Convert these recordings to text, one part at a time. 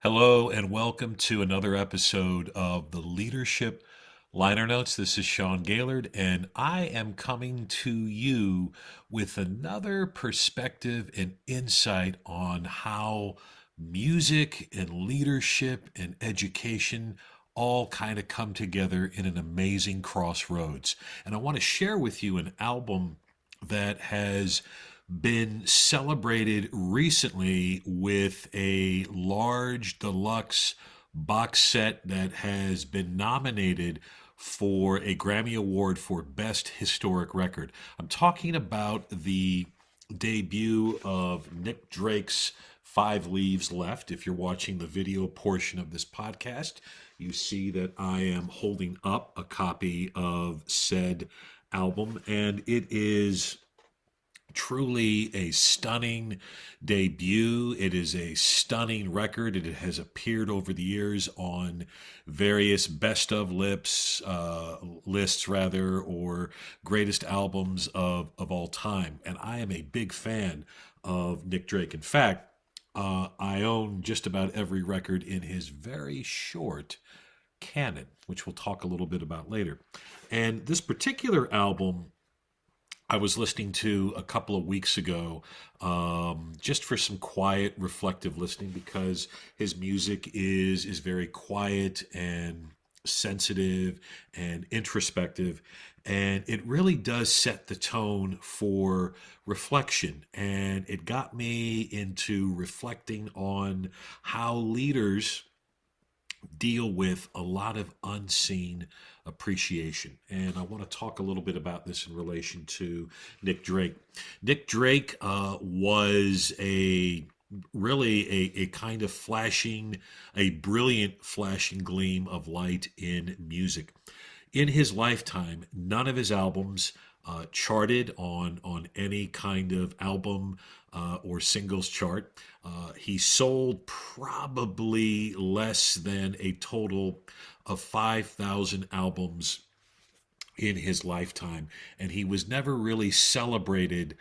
Hello, and welcome to another episode of the Leadership Liner Notes. This is Sean Gaylord, and I am coming to you with another perspective and insight on how music and leadership and education all kind of come together in an amazing crossroads. And I want to share with you an album that has been celebrated recently with a large deluxe box set that has been nominated for a Grammy Award for Best Historic Record. I'm talking about the debut of Nick Drake's Five Leaves Left. If you're watching the video portion of this podcast, you see that I am holding up a copy of said album, and it is truly a stunning debut. It is a stunning record. It has appeared over the years on various best of lists, rather, or greatest albums of all time. And I am a big fan of Nick Drake. In fact, I own just about every record in his very short canon, which we'll talk a little bit about later. And this particular album I was listening to a couple of weeks ago, just for some quiet, reflective listening, because his music is very quiet and sensitive and introspective, and it really does set the tone for reflection. And it got me into reflecting on how leaders deal with a lot of unseen appreciation. And I want to talk a little bit about this in relation to Nick Drake. Nick Drake was a really a kind of a brilliant flashing gleam of light in music. In his lifetime, none of his albums charted on any kind of album or singles chart. He sold probably less than a total of 5,000 albums in his lifetime, and he was never really celebrated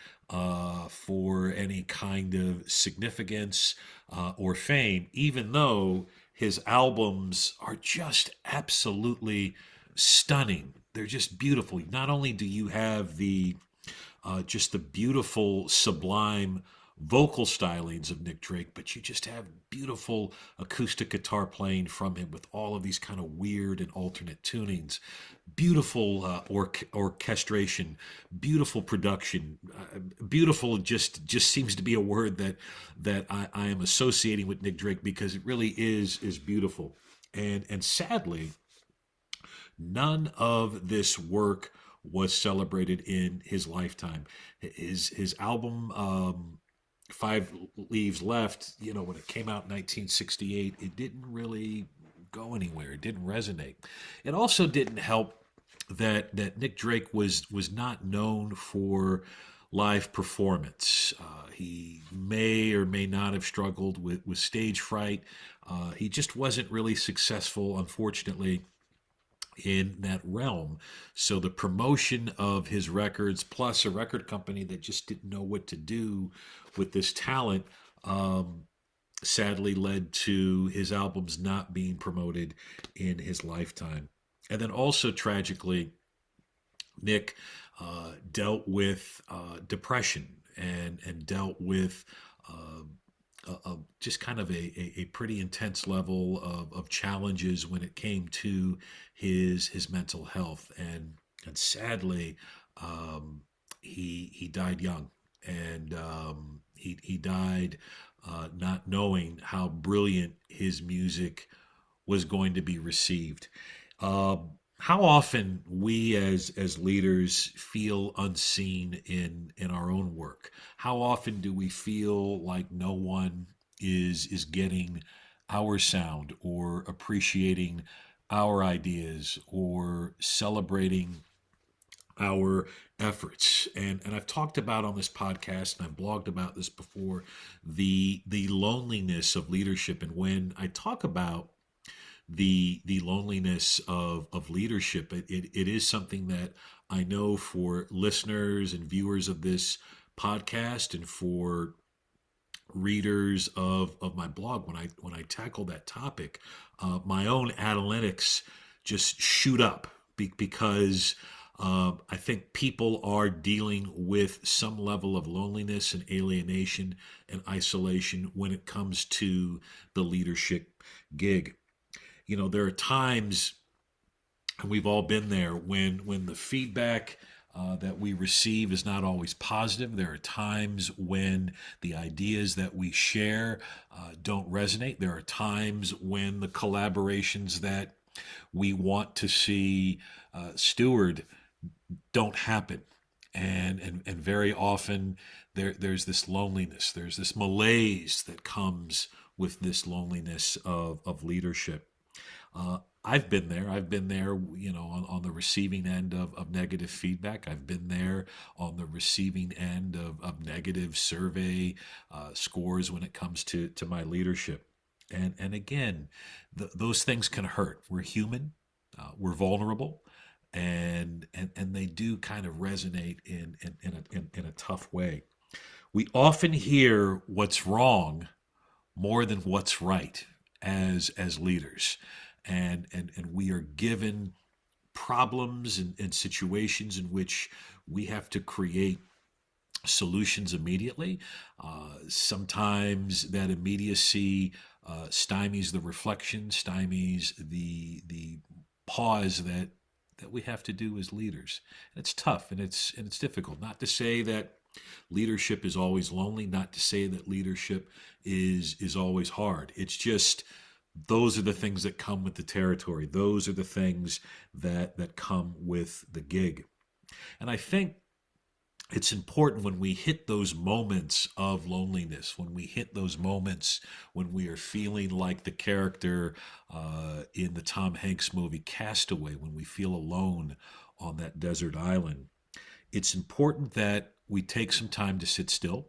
for any kind of significance or fame, even though his albums are just absolutely stunning. They're just beautiful. Not only do you have just the beautiful, sublime vocal stylings of Nick Drake, but you just have beautiful acoustic guitar playing from him with all of these kind of weird and alternate tunings, beautiful orchestration, beautiful production, beautiful just seems to be a word that I am associating with Nick Drake because it really is beautiful. And sadly, none of this work was celebrated in his lifetime. His album, Five Leaves Left, when it came out in 1968, it didn't really go anywhere. It didn't resonate. It also didn't help that Nick Drake was not known for live performance. He may or may not have struggled with stage fright. He just wasn't really successful, unfortunately, in that realm. So the promotion of his records, plus a record company that just didn't know what to do with this talent, sadly led to his albums not being promoted in his lifetime. And then also tragically, Nick dealt with depression and dealt with just kind of a pretty intense level of challenges when it came to his mental health, and sadly, he died young, and he died not knowing how brilliant his music was going to be received. How often we as leaders feel unseen in our own work? How often do we feel like no one is getting our sound or appreciating our ideas or celebrating our efforts? And I've talked about on this podcast, and I've blogged about this before, the loneliness of leadership. And when I talk about the loneliness of leadership, it is something that I know for listeners and viewers of this podcast, and for readers of my blog, when I tackle that topic, my own analytics just shoot up because I think people are dealing with some level of loneliness and alienation and isolation when it comes to the leadership gig. You know, there are times, and we've all been there, when the feedback that we receive is not always positive. There are times when the ideas that we share don't resonate. There are times when the collaborations that we want to see steward don't happen. And very often there's this loneliness, there's this malaise that comes with this loneliness of leadership. I've been there. I've been there, you know, on the receiving end of negative feedback. I've been there on the receiving end of negative survey scores when it comes to my leadership. And again, those things can hurt. We're human. We're vulnerable, and they do kind of resonate in a tough way. We often hear what's wrong more than what's right as leaders, and we are given problems and situations in which we have to create solutions immediately. Sometimes that immediacy stymies the reflection, stymies the pause that we have to do as leaders. And it's tough and it's difficult. Not to say that leadership is always lonely, not to say that leadership is always hard. It's just those are the things that come with the territory. Those are the things that come with the gig. And I think it's important when we hit those moments of loneliness, when we hit those moments when we are feeling like the character in the Tom Hanks movie Castaway, when we feel alone on that desert island. It's important that we take some time to sit still.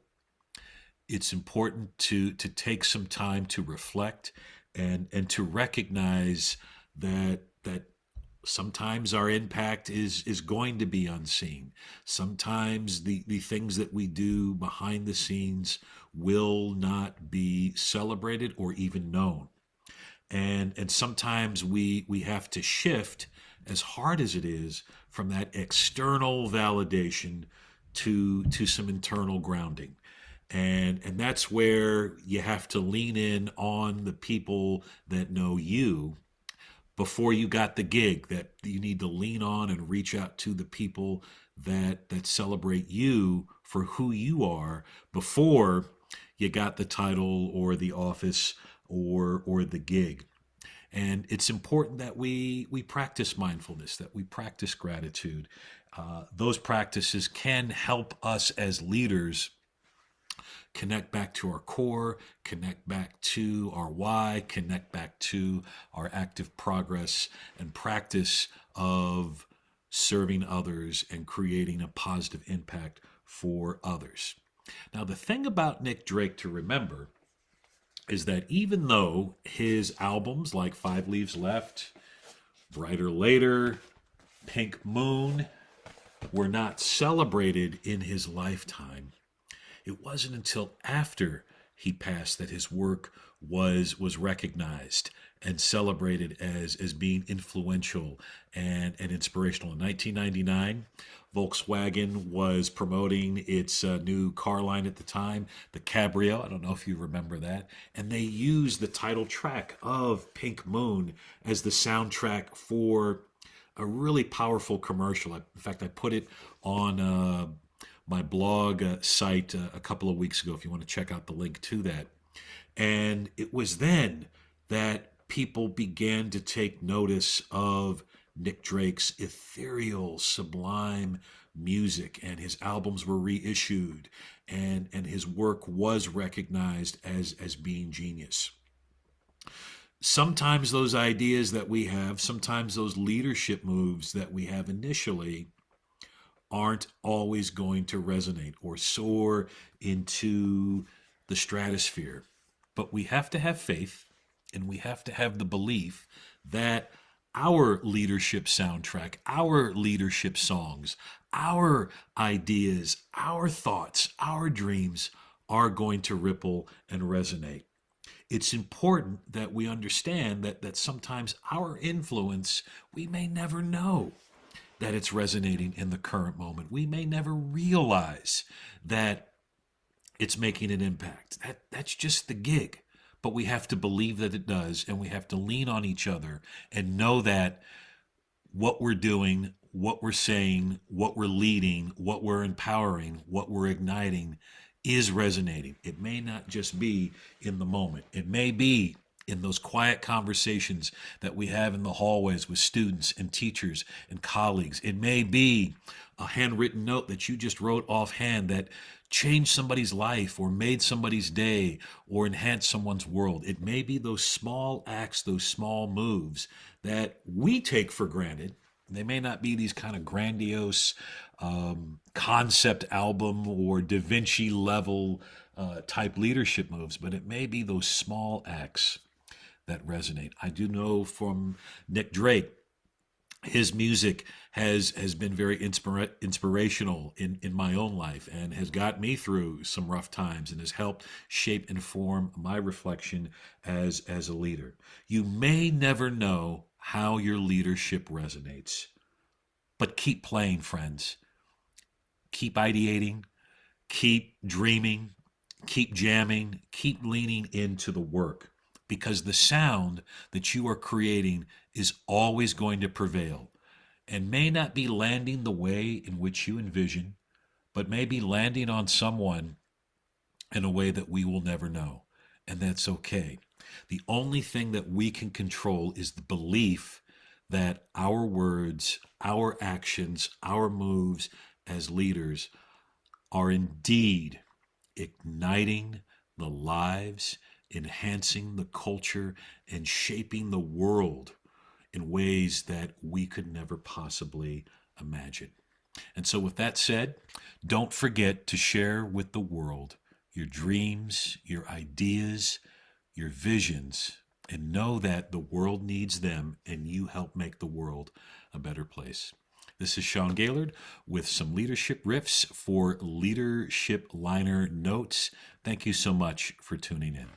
It's important to take some time to reflect and to recognize that sometimes our impact is going to be unseen. Sometimes the things that we do behind the scenes will not be celebrated or even known. And sometimes we have to shift, as hard as it is, from that external validation to some internal grounding. And that's where you have to lean in on the people that know you before you got the gig, that you need to lean on and reach out to the people that celebrate you for who you are before you got the title or the office or the gig. And it's important that we practice mindfulness, that we practice gratitude. Those practices can help us as leaders connect back to our core, connect back to our why, connect back to our active progress and practice of serving others and creating a positive impact for others. Now, the thing about Nick Drake to remember is that even though his albums like Five Leaves Left, Brighter Later, Pink Moon were not celebrated in his lifetime, it wasn't until after he passed that his work was recognized and celebrated as being influential and inspirational. In 1999, Volkswagen was promoting its new car line at the time, the Cabrio. I don't know if you remember that. And they used the title track of Pink Moon as the soundtrack for a really powerful commercial. In fact, I put it on my blog site a couple of weeks ago if you want to check out the link to that. And it was then that people began to take notice of Nick Drake's ethereal, sublime music, and his albums were reissued, and his work was recognized as being genius. Sometimes those ideas that we have, sometimes those leadership moves that we have initially aren't always going to resonate or soar into the stratosphere. But we have to have faith, and we have to have the belief that our leadership soundtrack, our leadership songs, our ideas, our thoughts, our dreams are going to ripple and resonate. It's important that we understand that sometimes our influence, we may never know that it's resonating in the current moment. We may never realize that it's making an impact. That's just the gig. But we have to believe that it does, and we have to lean on each other and know that what we're doing, what we're saying, what we're leading, what we're empowering, what we're igniting is resonating. It may not just be in the moment, it may be in those quiet conversations that we have in the hallways with students and teachers and colleagues. It may be a handwritten note that you just wrote offhand that changed somebody's life or made somebody's day or enhanced someone's world. It may be those small acts, those small moves that we take for granted. They may not be these kind of grandiose concept album or Da Vinci level type leadership moves, but it may be those small acts that resonate. I do know from Nick Drake, his music has been very inspirational in my own life and has got me through some rough times and has helped shape and form my reflection as a leader. You may never know how your leadership resonates, but keep playing, friends. Keep ideating, keep dreaming, keep jamming, keep leaning into the work, because the sound that you are creating is always going to prevail and may not be landing the way in which you envision, but may be landing on someone in a way that we will never know. And that's okay. The only thing that we can control is the belief that our words, our actions, our moves as leaders are indeed igniting the lives, enhancing the culture, and shaping the world in ways that we could never possibly imagine. And so, with that said, don't forget to share with the world your dreams, your ideas, your visions, and know that the world needs them and you help make the world a better place. This is Sean Gaylord with some leadership riffs for Leadership Liner Notes. Thank you so much for tuning in.